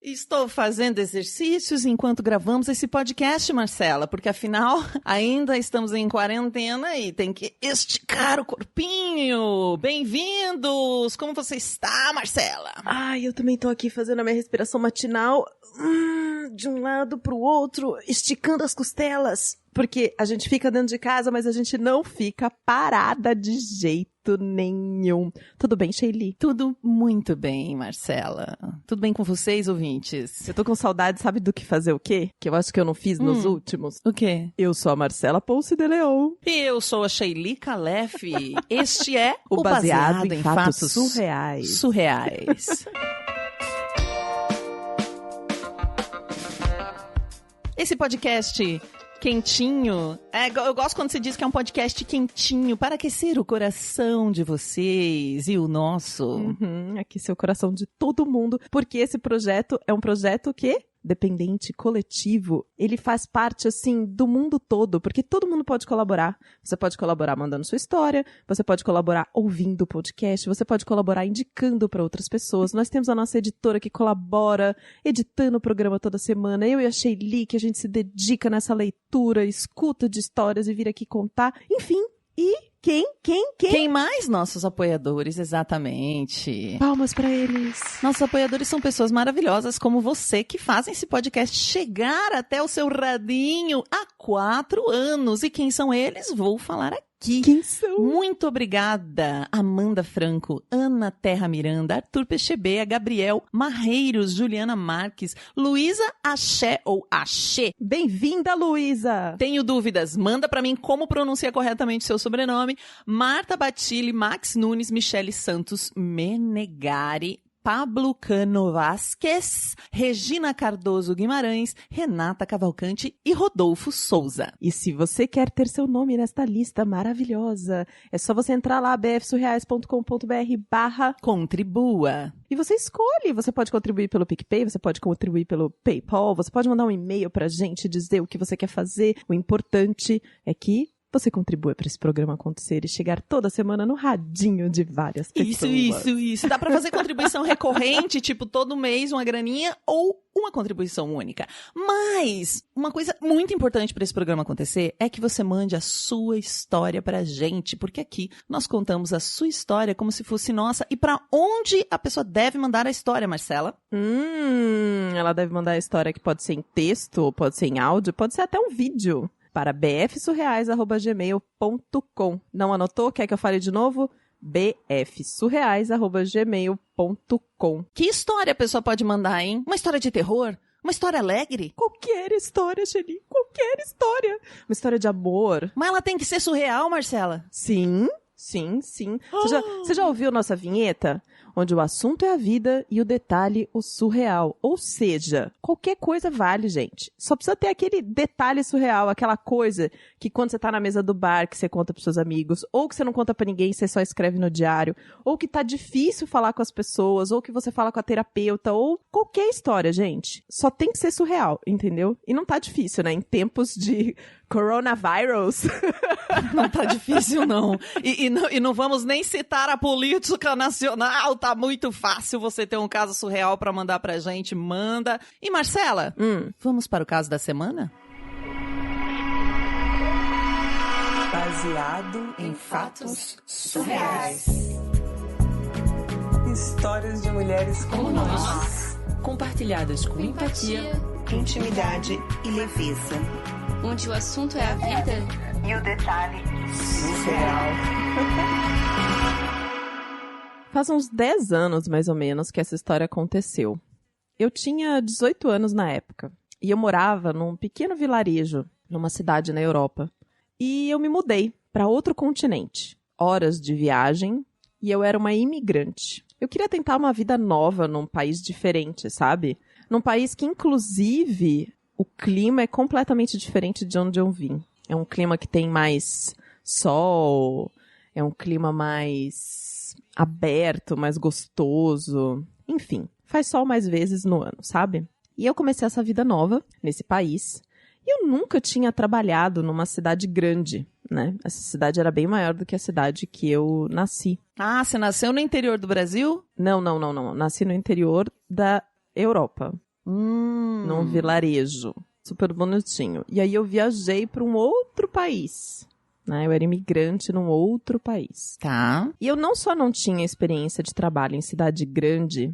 Estou fazendo exercícios enquanto gravamos esse podcast, Marcela, porque afinal ainda estamos em quarentena e tem que esticar o corpinho. Bem-vindos! Como você está, Marcela? Ai, eu também tô aqui fazendo a minha respiração matinal, de um lado pro outro, esticando as costelas. Porque a gente fica dentro de casa, mas a gente não fica parada de jeito nenhum. Tudo bem, Sheili? Tudo muito bem, Marcela. Tudo bem com vocês, ouvintes? Eu tô com saudade, sabe do que fazer o quê? Que eu acho que eu não fiz nos últimos. O quê? Eu sou a Marcela Ponce de Leon. E eu sou a Sheili Calef. Este é o Baseado em Fatos Surreais. Surreais. Esse podcast quentinho. Eu gosto quando você diz que é um podcast quentinho para aquecer o coração de vocês e o nosso. Aquecer o coração de todo mundo, porque esse projeto é um projeto que dependente, coletivo, ele faz parte, assim, do mundo todo, porque todo mundo pode colaborar. Você pode colaborar mandando sua história, você pode colaborar ouvindo o podcast, você pode colaborar indicando para outras pessoas. Nós temos a nossa editora que colabora, editando o programa toda semana. Eu e a Sheili, que a gente se dedica nessa leitura, escuta de histórias e vir aqui contar. Enfim, e Quem mais? Nossos apoiadores, exatamente. Palmas pra eles. Nossos apoiadores são pessoas maravilhosas como você, que fazem esse podcast chegar até o seu radinho há 4 anos. E quem são eles? Vou falar aqui. Quem são? Muito obrigada, Amanda Franco, Ana Terra Miranda, Arthur Pechebea, Gabriel Marreiros, Juliana Marques, Luísa Axé ou Axê. Bem-vinda, Luísa! Tenho dúvidas, manda pra mim como pronuncia corretamente seu sobrenome. Marta Batilli, Max Nunes, Michele Santos, Menegari, Pablo Cano Vasquez, Regina Cardoso Guimarães, Renata Cavalcante e Rodolfo Souza. E se você quer ter seu nome nesta lista maravilhosa, é só você entrar lá, bfsurreais.com.br/contribua. E você escolhe, você pode contribuir pelo PicPay, você pode contribuir pelo PayPal, você pode mandar um e-mail pra gente dizer o que você quer fazer. O importante é que você contribua para esse programa acontecer e chegar toda semana no radinho de várias pessoas. Isso. Dá para fazer contribuição recorrente, tipo todo mês uma graninha, ou uma contribuição única. Mas uma coisa muito importante para esse programa acontecer é que você mande a sua história pra gente, porque aqui nós contamos a sua história como se fosse nossa. E para onde a pessoa deve mandar a história, Marcela? Ela deve mandar a história que pode ser em texto, pode ser em áudio, pode ser até um vídeo. Para bfsurreais@gmail.com. Não anotou? Quer que eu fale de novo? bfsurreais@gmail.com. Que história a pessoa pode mandar, hein? Uma história de terror? Uma história alegre? Qualquer história, Sheili. Qualquer história. Uma história de amor. Mas ela tem que ser surreal, Marcela? Sim. Você já ouviu nossa vinheta? Onde o assunto é a vida e o detalhe o surreal. Ou seja, qualquer coisa vale, gente. Só precisa ter aquele detalhe surreal, aquela coisa que quando você tá na mesa do bar, que você conta pros seus amigos, ou que você não conta pra ninguém, você só escreve no diário, ou que tá difícil falar com as pessoas, ou que você fala com a terapeuta, ou qualquer história, gente. Só tem que ser surreal, entendeu? E não tá difícil, né? Em tempos de coronavirus. Não tá difícil, não. E não vamos nem citar a política nacional. Tá muito fácil você ter um caso surreal pra mandar pra gente. Manda. E Marcela, vamos para o caso da semana? Baseado em fatos surreais. Histórias de mulheres como nós. Compartilhadas com empatia, intimidade e leveza. Onde o assunto é a vida e o detalhe surreal. Faz uns 10 anos, mais ou menos, que essa história aconteceu. Eu tinha 18 anos na época. E eu morava num pequeno vilarejo, numa cidade na Europa. E eu me mudei para outro continente. Horas de viagem. E eu era uma imigrante. Eu queria tentar uma vida nova num país diferente, sabe? Num país que, inclusive, o clima é completamente diferente de onde eu vim. É um clima que tem mais sol, é um clima mais aberto, mais gostoso. Enfim, faz sol mais vezes no ano, sabe? E eu comecei essa vida nova nesse país. E eu nunca tinha trabalhado numa cidade grande, né? Essa cidade era bem maior do que a cidade que eu nasci. Ah, você nasceu no interior do Brasil? Não. Nasci no interior da Europa. num vilarejo. Super bonitinho. E aí eu viajei para um outro país. Né? Eu era imigrante num outro país. Tá. E eu não só não tinha experiência de trabalho em cidade grande,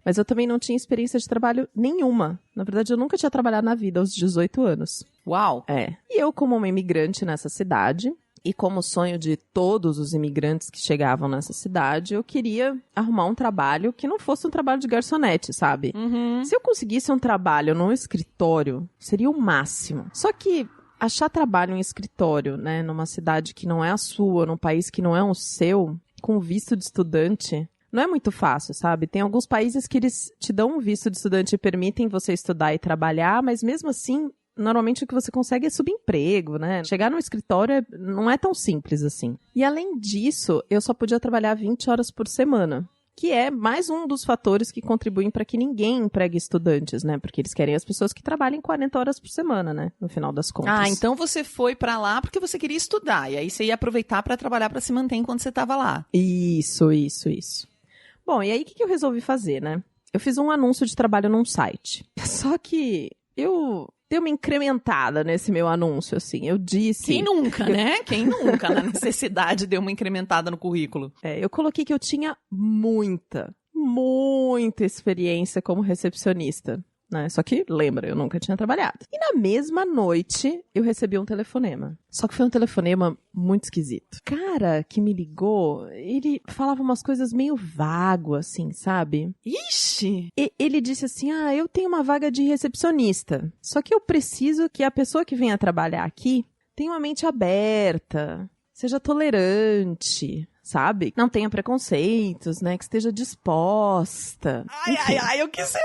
mas eu também não tinha experiência de trabalho nenhuma. Na verdade, eu nunca tinha trabalhado na vida aos 18 anos. Uau. E eu, como uma imigrante nessa cidade, e como sonho de todos os imigrantes que chegavam nessa cidade, eu queria arrumar um trabalho que não fosse um trabalho de garçonete, sabe? Se eu conseguisse um trabalho num escritório, seria o máximo. Só que achar trabalho em escritório, né, numa cidade que não é a sua, num país que não é o seu, com visto de estudante, não é muito fácil, sabe? Tem alguns países que eles te dão um visto de estudante e permitem você estudar e trabalhar, mas mesmo assim, normalmente o que você consegue é subemprego, né? Chegar no escritório não é tão simples assim. E além disso, eu só podia trabalhar 20 horas por semana, que é mais um dos fatores que contribuem para que ninguém empregue estudantes, né? Porque eles querem as pessoas que trabalhem 40 horas por semana, né? No final das contas. Ah, então você foi pra lá porque você queria estudar. E aí você ia aproveitar pra trabalhar pra se manter enquanto você tava lá. Isso. Bom, e aí o que eu resolvi fazer, né? Eu fiz um anúncio de trabalho num site. Só que eu dei uma incrementada nesse meu anúncio, assim. Eu disse... Quem nunca, né? Quem nunca, na necessidade, deu uma incrementada no currículo. Eu coloquei que eu tinha muita experiência como recepcionista, né? Só que, lembra, eu nunca tinha trabalhado. E na mesma noite, eu recebi um telefonema. Só que foi um telefonema muito esquisito. O cara que me ligou, ele falava umas coisas meio vago, assim, sabe? Ixi! Ele disse assim, eu tenho uma vaga de recepcionista. Só que eu preciso que a pessoa que venha trabalhar aqui tenha uma mente aberta, seja tolerante, sabe? Não tenha preconceitos, né? Que esteja disposta. Ai, o que será?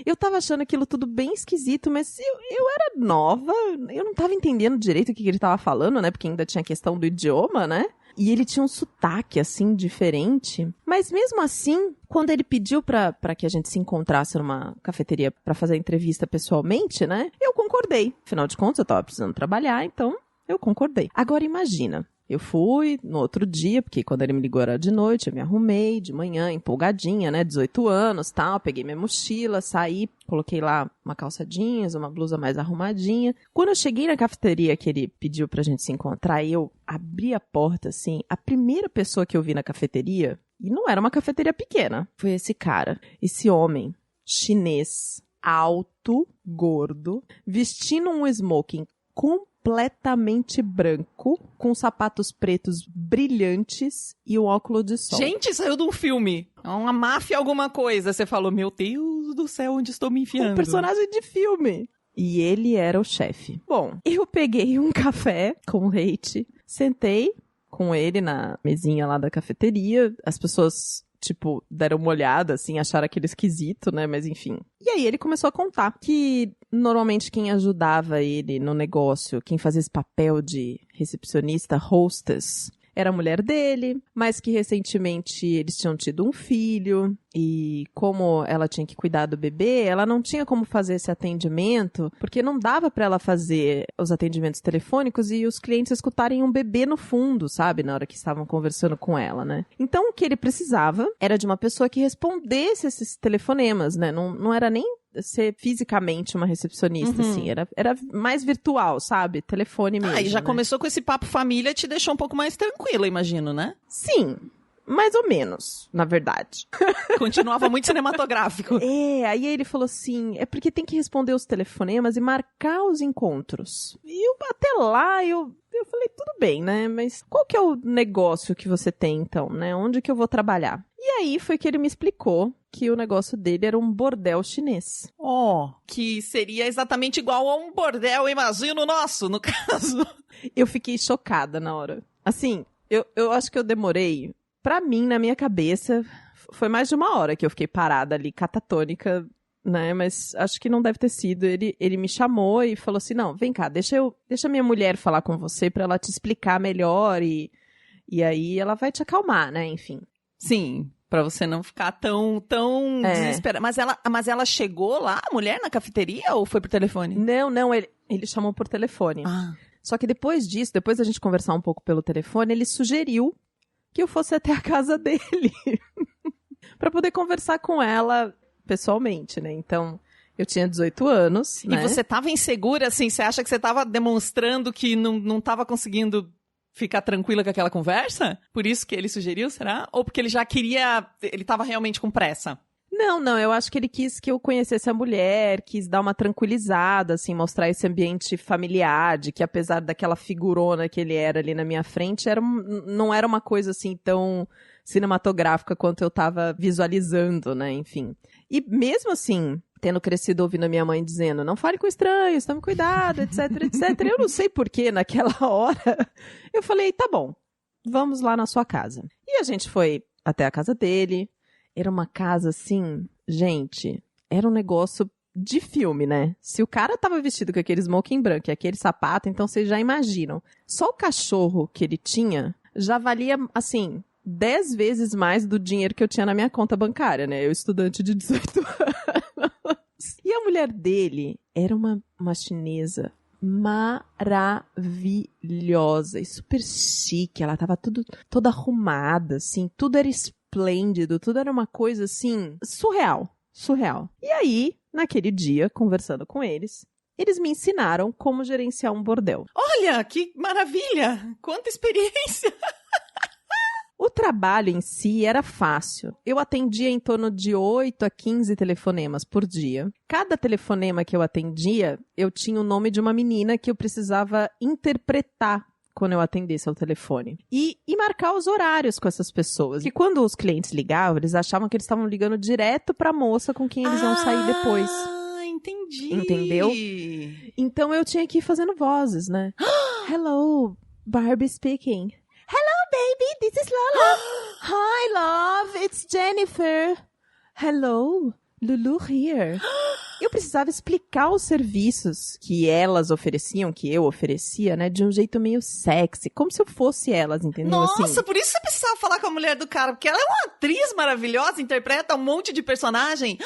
Eu tava achando aquilo tudo bem esquisito, mas eu era nova, eu não tava entendendo direito o que ele tava falando, né? Porque ainda tinha a questão do idioma, né? E ele tinha um sotaque, assim, diferente. Mas mesmo assim, quando ele pediu pra que a gente se encontrasse numa cafeteria pra fazer a entrevista pessoalmente, né? Eu concordei. Afinal de contas, eu tava precisando trabalhar, então eu concordei. Agora imagina. Eu fui no outro dia, porque quando ele me ligou era de noite, eu me arrumei de manhã, empolgadinha, né, 18 anos, tal, peguei minha mochila, saí, coloquei lá uma calça jeans, uma blusa mais arrumadinha. Quando eu cheguei na cafeteria que ele pediu pra gente se encontrar, eu abri a porta, assim, a primeira pessoa que eu vi na cafeteria, e não era uma cafeteria pequena, foi esse cara, esse homem chinês, alto, gordo, vestindo um smoking completamente branco, com sapatos pretos brilhantes e um óculos de sol. Gente, saiu de um filme. Uma máfia alguma coisa. Você falou, meu Deus do céu, onde estou me enfiando? Um personagem de filme. E ele era o chefe. Bom, eu peguei um café com leite, sentei com ele na mesinha lá da cafeteria. As pessoas, tipo, deram uma olhada, assim, acharam aquele esquisito, né? Mas enfim. E aí ele começou a contar que normalmente quem ajudava ele no negócio, quem fazia esse papel de recepcionista, hostess, era a mulher dele, mas que recentemente eles tinham tido um filho e como ela tinha que cuidar do bebê, ela não tinha como fazer esse atendimento, porque não dava pra ela fazer os atendimentos telefônicos e os clientes escutarem um bebê no fundo, sabe? Na hora que estavam conversando com ela, né? Então o que ele precisava era de uma pessoa que respondesse esses telefonemas, né? Não era nem ser fisicamente uma recepcionista, assim. Era mais virtual, sabe? Telefone mesmo. E já né? começou com esse papo família, te deixou um pouco mais tranquila, imagino, né? Sim, mais ou menos, na verdade. Continuava muito cinematográfico. Aí ele falou assim, é porque tem que responder os telefonemas e marcar os encontros. E até lá, eu falei, tudo bem, né? Mas qual que é o negócio que você tem, então, né? Onde que eu vou trabalhar? E aí foi que ele me explicou que o negócio dele era um bordel chinês. Que seria exatamente igual a um bordel, imagino, nosso, no caso. Eu fiquei chocada na hora. Assim, eu acho que eu demorei, pra mim, na minha cabeça, foi mais de uma hora que eu fiquei parada ali, catatônica, né? Mas acho que não deve ter sido. Ele me chamou e falou assim, não, vem cá, deixa minha mulher falar com você pra ela te explicar melhor e aí ela vai te acalmar, né? Enfim. Sim, pra você não ficar tão desesperada. Mas ela chegou lá, a mulher, na cafeteria ou foi por telefone? Não, ele chamou por telefone. Só que depois disso, depois da gente conversar um pouco pelo telefone, ele sugeriu que eu fosse até a casa dele pra poder conversar com ela pessoalmente, né? Então, Eu tinha 18 anos, né? E você tava insegura, assim? Você acha que você tava demonstrando que não tava conseguindo ficar tranquila com aquela conversa? Por isso que ele sugeriu, será? Ou porque ele já queria... Ele tava realmente com pressa? Não, eu acho que ele quis que eu conhecesse a mulher, quis dar uma tranquilizada, assim, mostrar esse ambiente familiar, de que apesar daquela figurona que ele era ali na minha frente, não era uma coisa assim tão cinematográfica quanto eu tava visualizando, né, enfim. E mesmo assim, tendo crescido ouvindo a minha mãe dizendo, não fale com estranhos, tome cuidado, etc, etc, eu não sei porquê naquela hora, eu falei, tá bom, vamos lá na sua casa. E a gente foi até a casa dele. Era uma casa assim, gente, era um negócio de filme, né? Se o cara tava vestido com aquele smoking branco e aquele sapato, então vocês já imaginam. Só o cachorro que ele tinha já valia, assim, 10 vezes mais do dinheiro que eu tinha na minha conta bancária, né? Eu, estudante de 18 anos. E a mulher dele era uma chinesa maravilhosa e super chique. Ela tava toda arrumada, assim, tudo era esplêndido, tudo era uma coisa, assim, surreal. E aí, naquele dia, conversando com eles me ensinaram como gerenciar um bordel. Olha, que maravilha! Quanta experiência! O trabalho em si era fácil. Eu atendia em torno de 8 a 15 telefonemas por dia. Cada telefonema que eu atendia, eu tinha o nome de uma menina que eu precisava interpretar quando eu atendesse ao telefone. E marcar os horários com essas pessoas. E quando os clientes ligavam, eles achavam que eles estavam ligando direto pra moça com quem eles iam sair depois. Ah, entendi. Entendeu? Então eu tinha que ir fazendo vozes, né? Hello, Barbie speaking. Hello, baby, this is Lola. Hi, love, it's Jennifer. Hello, Lulu here. Eu precisava explicar os serviços que elas ofereciam, que eu oferecia, né, de um jeito meio sexy, como se eu fosse elas, entendeu? Nossa, assim, por isso você precisava falar com a mulher do cara, porque ela é uma atriz maravilhosa, interpreta um monte de personagem.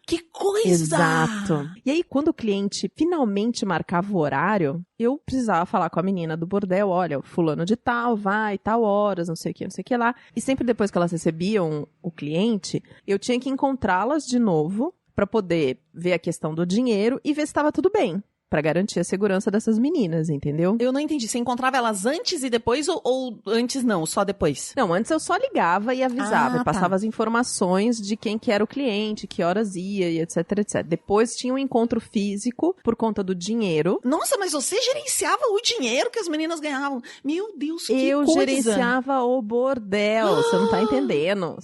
Que coisa! Exato. E aí, quando o cliente finalmente marcava o horário, eu precisava falar com a menina do bordel, olha, o fulano de tal, vai, tal horas, não sei o que lá. E sempre depois que elas recebiam o cliente, eu tinha que encontrá-las de novo para poder ver a questão do dinheiro e ver se estava tudo bem, para garantir a segurança dessas meninas, entendeu? Eu não entendi. Você encontrava elas antes e depois ou antes não, só depois? Não, antes eu só ligava e avisava, e passava as informações de quem que era o cliente, que horas ia e etc, etc. Depois tinha um encontro físico por conta do dinheiro. Nossa, mas você gerenciava o dinheiro que as meninas ganhavam. Meu Deus, que coisa! Eu gerenciava o bordel, você não tá entendendo,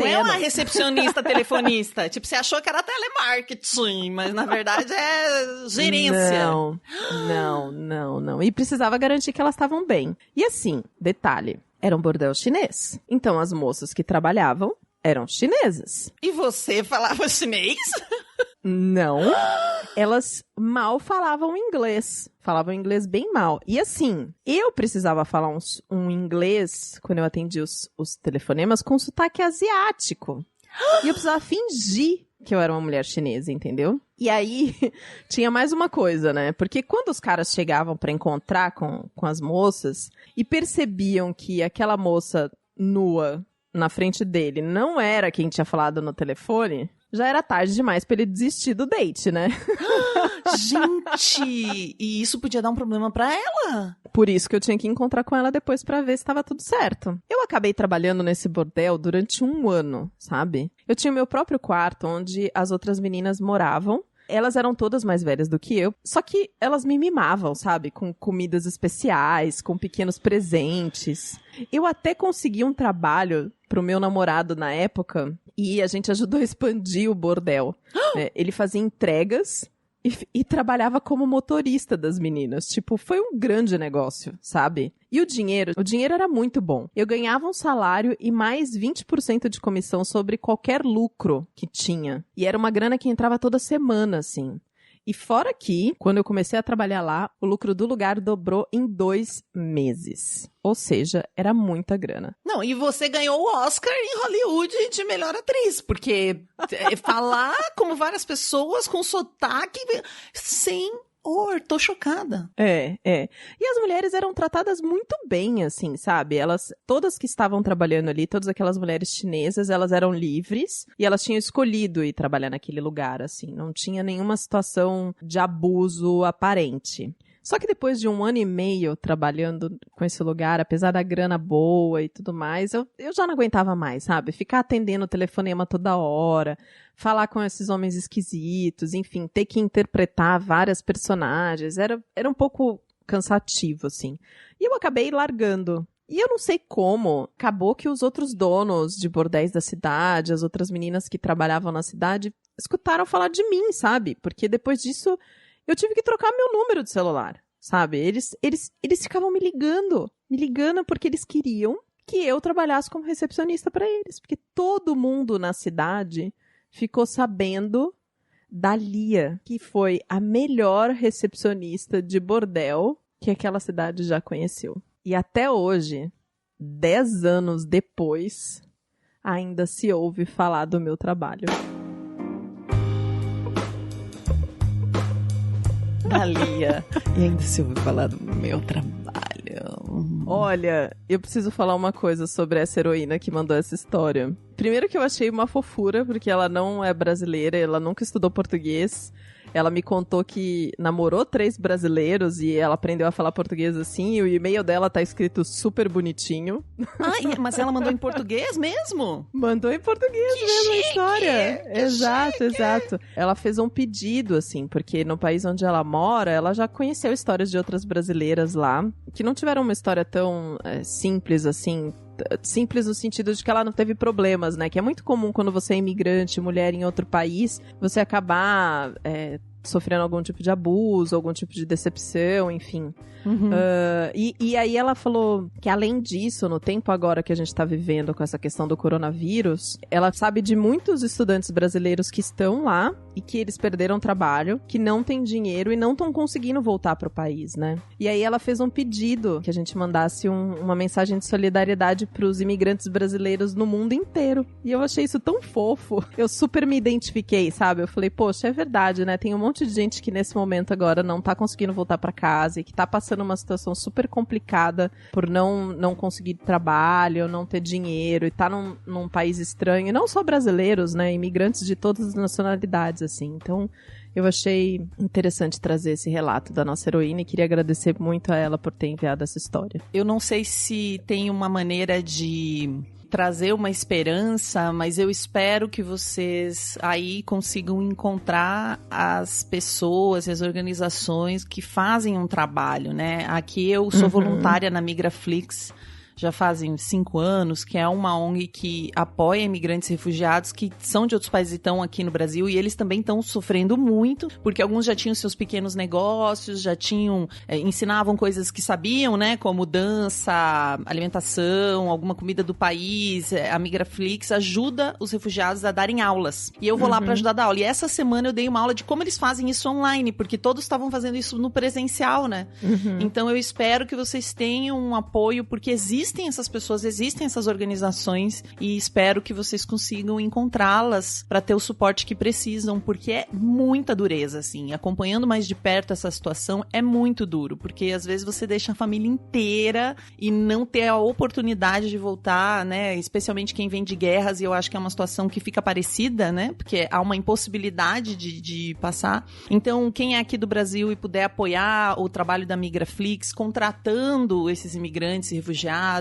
Não é uma recepcionista telefonista. Tipo, você achou que era telemarketing, mas na verdade é gerência. Não. E precisava garantir que elas estavam bem. E assim, detalhe, era um bordel chinês. Então as moças que trabalhavam eram chinesas. E você falava chinês? Não. Elas mal falavam inglês. Falavam inglês bem mal. E assim, eu precisava falar um inglês, quando eu atendia os telefonemas, com sotaque asiático. E eu precisava fingir que eu era uma mulher chinesa, entendeu? E aí, tinha mais uma coisa, né? Porque quando os caras chegavam pra encontrar com as moças e percebiam que aquela moça nua na frente dele não era quem tinha falado no telefone, já era tarde demais pra ele desistir do date, né? Gente! E isso podia dar um problema pra ela? Por isso que eu tinha que encontrar com ela depois pra ver se estava tudo certo. Eu acabei trabalhando nesse bordel durante 1 ano, sabe? Eu tinha o meu próprio quarto, onde as outras meninas moravam. Elas eram todas mais velhas do que eu, só que elas me mimavam, sabe? Com comidas especiais, com pequenos presentes. Eu até consegui um trabalho pro meu namorado na época e a gente ajudou a expandir o bordel. Ele fazia entregas e trabalhava como motorista das meninas. Tipo, foi um grande negócio, sabe? E o dinheiro era muito bom. Eu ganhava um salário e mais 20% de comissão sobre qualquer lucro que tinha. E era uma grana que entrava toda semana, assim. E fora que, quando eu comecei a trabalhar lá, o lucro do lugar dobrou em 2 meses. Ou seja, era muita grana. Não, e você ganhou o Oscar em Hollywood de melhor atriz, porque falar como várias pessoas com sotaque horror, tô chocada. É. E as mulheres eram tratadas muito bem, assim, sabe? Todas que estavam trabalhando ali, todas aquelas mulheres chinesas, elas eram livres e elas tinham escolhido ir trabalhar naquele lugar, assim. Não tinha nenhuma situação de abuso aparente. Só que depois de 1 ano e meio trabalhando com esse lugar, apesar da grana boa e tudo mais, eu já não aguentava mais, sabe? Ficar atendendo o telefonema toda hora, falar com esses homens esquisitos, enfim, ter que interpretar várias personagens, era um pouco cansativo, assim. E eu acabei largando. E eu não sei como, acabou que os outros donos de bordéis da cidade, as outras meninas que trabalhavam na cidade, escutaram falar de mim, sabe? Porque depois disso eu tive que trocar meu número de celular, sabe? Eles ficavam me ligando porque eles queriam que eu trabalhasse como recepcionista para eles. Porque todo mundo na cidade ficou sabendo da Lia, que foi a melhor recepcionista de bordel que aquela cidade já conheceu. E até hoje, 10 anos depois, ainda se ouve falar do meu trabalho. Lia. E ainda se ouviu falar do meu trabalho. Olha, eu preciso falar uma coisa sobre essa heroína que mandou essa história. Primeiro que eu achei uma fofura, porque ela não é brasileira, ela nunca estudou português. Ela me contou que namorou 3 brasileiros e ela aprendeu a falar português assim, e o e-mail dela tá escrito super bonitinho. Ah, mas ela mandou em português mesmo? Mandou em português Que mesmo a chique! história. Exato. Ela fez um pedido, assim, porque no país onde ela mora, ela já conheceu histórias de outras brasileiras lá, que não tiveram uma história tão simples assim. Simples no sentido de que ela não teve problemas, né? Que é muito comum quando você é imigrante, mulher em outro país, você acabar sofrendo algum tipo de abuso, algum tipo de decepção, enfim. Uhum. E aí ela falou que além disso, no tempo agora que a gente tá vivendo com essa questão do coronavírus, ela sabe de muitos estudantes brasileiros que estão lá e que eles perderam trabalho, que não têm dinheiro e não estão conseguindo voltar pro país, né? E aí ela fez um pedido que a gente mandasse uma mensagem de solidariedade pros imigrantes brasileiros no mundo inteiro. E eu achei isso tão fofo. Eu super me identifiquei, sabe? Eu falei, poxa, é verdade, né? Tem um monte de gente que nesse momento agora não tá conseguindo voltar pra casa e que tá passando uma situação super complicada por não conseguir trabalho, não ter dinheiro e tá num país estranho. E não só brasileiros, né? Imigrantes de todas as nacionalidades, assim. Então, eu achei interessante trazer esse relato da nossa heroína e queria agradecer muito a ela por ter enviado essa história. Eu não sei se tem uma maneira de trazer uma esperança, mas eu espero que vocês aí consigam encontrar as pessoas e as organizações que fazem um trabalho, né? Aqui eu sou voluntária na Migraflix, já fazem 5 anos, que é uma ONG que apoia imigrantes e refugiados que são de outros países e estão aqui no Brasil, e eles também estão sofrendo muito, porque alguns já tinham seus pequenos negócios, já tinham, ensinavam coisas que sabiam, né, como dança, alimentação, alguma comida do país. A Migraflix ajuda os refugiados a darem aulas, e eu vou lá para ajudar a dar aula. E essa semana eu dei uma aula de como eles fazem isso online, porque todos estavam fazendo isso no presencial, né? Então eu espero que vocês tenham um apoio, porque existem essas pessoas, existem essas organizações, e espero que vocês consigam encontrá-las para ter o suporte que precisam, porque é muita dureza, assim. Acompanhando mais de perto essa situação é muito duro, porque às vezes você deixa a família inteira e não ter a oportunidade de voltar, né? Especialmente quem vem de guerras, e eu acho que é uma situação que fica parecida, né? Porque há uma impossibilidade de passar. Então, quem é aqui do Brasil e puder apoiar o trabalho da Migraflix, contratando esses imigrantes e refugiados,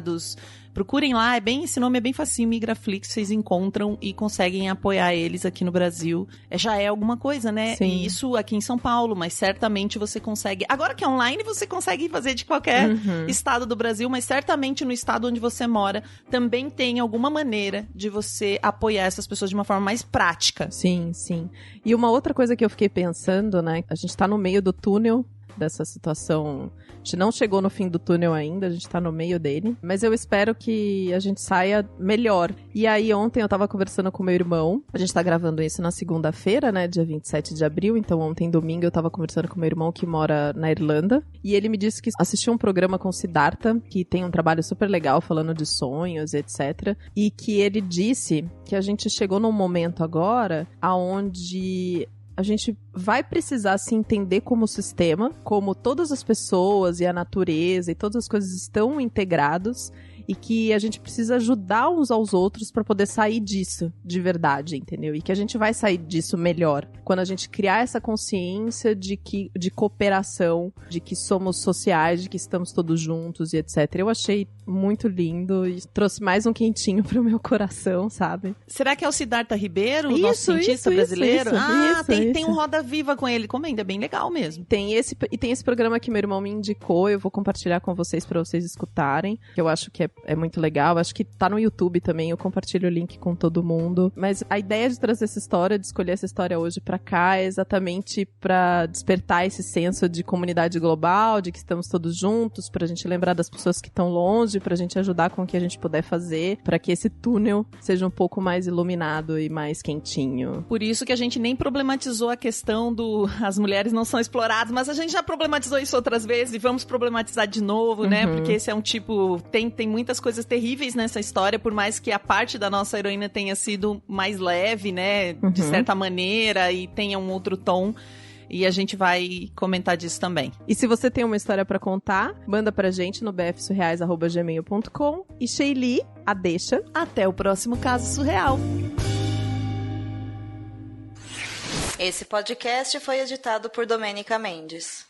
procurem lá, esse nome é bem facinho, Migraflix, vocês encontram e conseguem apoiar eles aqui no Brasil. Já é alguma coisa, né? Sim. E isso aqui em São Paulo, mas certamente você consegue. Agora que é online, você consegue fazer de qualquer estado do Brasil, mas certamente no estado onde você mora também tem alguma maneira de você apoiar essas pessoas de uma forma mais prática. Sim. E uma outra coisa que eu fiquei pensando, né? A gente tá no meio do túnel dessa situação. A gente não chegou no fim do túnel ainda, a gente tá no meio dele, mas eu espero que a gente saia melhor. E aí ontem eu tava conversando com meu irmão, a gente tá gravando isso na segunda-feira, né, dia 27 de abril, então ontem domingo eu tava conversando com meu irmão que mora na Irlanda, e ele me disse que assistiu um programa com Siddhartha, que tem um trabalho super legal falando de sonhos, etc, e que ele disse que a gente chegou num momento agora aonde a gente vai precisar se entender como sistema, como todas as pessoas e a natureza e todas as coisas estão integrados, e que a gente precisa ajudar uns aos outros pra poder sair disso de verdade, entendeu? E que a gente vai sair disso melhor quando a gente criar essa consciência de cooperação, de que somos sociais, de que estamos todos juntos e etc. Eu achei muito lindo e trouxe mais um quentinho pro meu coração, sabe? Será que é o Siddhartha Ribeiro, o nosso cientista brasileiro? Tem um Roda Viva com ele. Comenta, é bem legal mesmo. Tem esse programa que meu irmão me indicou, eu vou compartilhar com vocês pra vocês escutarem, que eu acho que é muito legal. Acho que tá no YouTube também, eu compartilho o link com todo mundo. Mas a ideia de trazer essa história, de escolher essa história hoje pra cá, é exatamente pra despertar esse senso de comunidade global, de que estamos todos juntos, pra gente lembrar das pessoas que estão longe, pra gente ajudar com o que a gente puder fazer, pra que esse túnel seja um pouco mais iluminado e mais quentinho. Por isso que a gente nem problematizou a questão as mulheres não são exploradas, mas a gente já problematizou isso outras vezes e vamos problematizar de novo, né? Porque esse é um tipo... Tem muitas coisas terríveis nessa história, por mais que a parte da nossa heroína tenha sido mais leve, né? De certa maneira, e tenha um outro tom. E a gente vai comentar disso também. E se você tem uma história pra contar, manda pra gente no bfsurreais@gmail.com. E Sheili, a deixa. Até o próximo Caso Surreal. Esse podcast foi editado por Domênica Mendes.